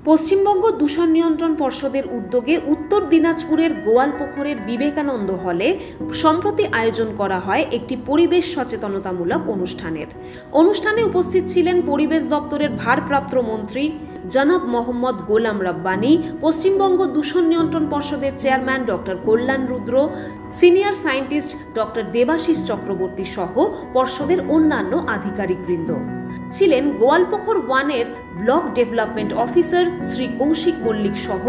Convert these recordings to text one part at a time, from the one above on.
পশ্চিমবঙ্গ দূষণ নিয়ন্ত্রণ পর্ষদের উদ্যোগে উত্তর দিনাজপুরের গোয়ালপুকুরের বিবেকানন্দ হলে সম্প্রতি আয়োজন করা হয় একটি পরিবেশ সচেতনতামূলক অনুষ্ঠানে উপস্থিত ছিলেন পরিবেশ দপ্তরের ভারপ্রাপ্ত মন্ত্রী জনাব মোহাম্মদ গোলাম রব্বানী, পশ্চিমবঙ্গ দূষণ নিয়ন্ত্রণ পর্ষদের chairman doctor Kalyan Rudra, senior scientist doctor Debashis Chakraborty সহ পর্ষদের অন্যান্য আধিকারিকবৃন্দ। ছিলেন গোয়ালপুকুর 1-এর block development officer Shri Kaushik Mallick সহ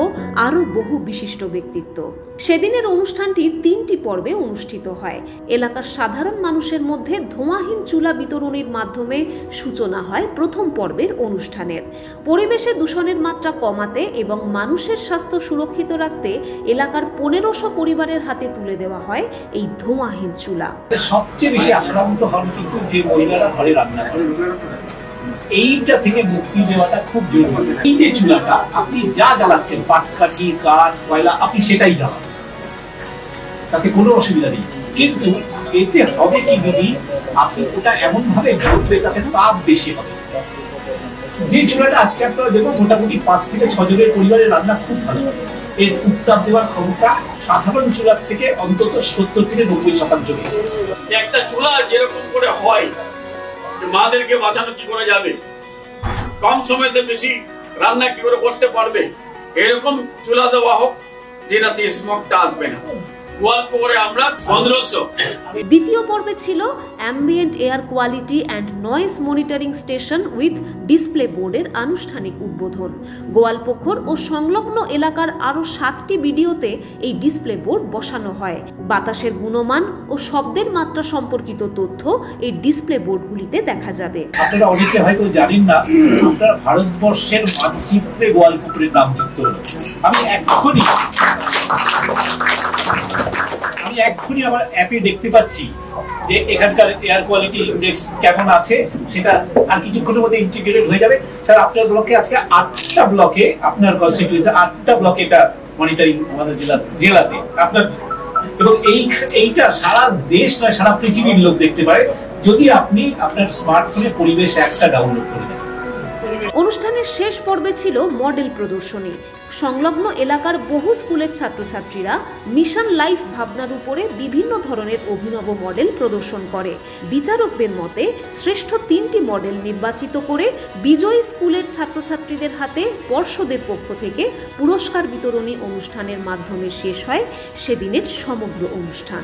আরও বহু বিশিষ্ট ব্যক্তিত্ব। সেদিনের অনুষ্ঠানটি 3টি পর্বে অনুষ্ঠিত হয়। এলাকার সাধারণ মানুষের মধ্যে ধোঁয়াহীন চুলা বিতরণের মাধ্যমে সূচনা হয় প্রথম পর্বের অনুষ্ঠানের। পরিবেশে দূষণের মাত্রা কমাতে এবং মানুষের স্বাস্থ্য সুরক্ষিত রাখতে এলাকার 1500 পরিবারের হাতে তুলে দেওয়া হয় এই ধোঁয়াহীন চুলা। সবচেয়ে বেশি আক্রান্ত হন কিন্তু যে মহিলারা ঘরে রান্না করেন, এইটা থেকে মুক্তি দেওয়াটা খুব জরুরি। এই যে চুলাটা আপনি যা জ্বালাচ্ছেন, পাটকাঠি, কাঠ, কয়লা, আপনি সেটাই জ্বালান, তাতে কোনো অসুবিধা নেই। কিন্তু এতে হবে কি দিদি, আপনি ওটা এমন ভাবে জ্বলবে তাতে তাপ বেশি হবে। যে চুলাটা আজকে আপনারা দেখুন মোটামুটি 5 থেকে 6 জনের পরিবারের রান্না খুব ভালো হবে। এর উত্তাপ দেওয়ার ক্ষমতা সাধারণ চুলার থেকে অন্তত 70 থেকে 90% বেশি। একটা চুলা যেরকম করে হয়, মাদেরকে বাঁচানো কি করে যাবে, কম সময়তে বেশি রান্না কি করে করতে পারবে, এরকম চুলা দেওয়া হোক যেটাতে স্মোকটা আসবে না। গোয়ালপুকুরে আমরা 1500। দ্বিতীয় পর্বে ছিল ambient air quality and noise monitoring station with display বোর্ডের আনুষ্ঠানিক উদ্বোধন। গোয়ালপুকুর ও সংলগ্ন এলাকার আরও 7টি ভিডিওতে এই ডিসপ্লে বোর্ড বসানো হয়। বাতাসের গুণমান ও শব্দের মাত্রা সম্পর্কিত তথ্য এই ডিসপ্লে বোর্ডগুলিতে দেখা যাবে। আপনারা অনেকে হয়তো জানেন না, আমরা ভারতবর্ষের মানচিত্রে গোয়ালপুকুরের নাম যুক্ত হলো। আমি এক্ষুনি আমার অ্যাপে দেখতে পাচ্ছি যে এখানকার এয়ার কোয়ালিটি ইন্ডেক্স কেমন আছে, সেটা আর কিছুক্ষণের মধ্যে ইন্টিগ্রেটেড হয়ে যাবে। স্যার, আপনার ব্লকে আজকে 8টা ব্লকে, আপনার কনস্টিটিউয়েন্সি 8টা ব্লকে এটা মনিটরিং আমাদের জেলাতে আপনার, এবং এইটা সারা দেশ নয় সারা পৃথিবীর লোক দেখতে পারে যদি আপনি আপনার স্মার্টফোনে পরিবেশ অ্যাপটা ডাউনলোড করে দেন। অনুষ্ঠানের শেষ পর্বে ছিল মডেল প্রদর্শনী। সংলগ্ন এলাকার বহু স্কুলের ছাত্রছাত্রীরা মিশন লাইফ ভাবনার উপরে বিভিন্ন ধরনের অভিনব মডেল প্রদর্শন করে। বিচারকদের মতে শ্রেষ্ঠ 3টি মডেল নির্বাচিত করে বিজয়ী স্কুলের ছাত্রছাত্রীদের হাতে পর্ষদের পক্ষ থেকে পুরস্কার বিতরণী অনুষ্ঠানের মাধ্যমে শেষ হয় সেদিনের সমগ্র অনুষ্ঠান।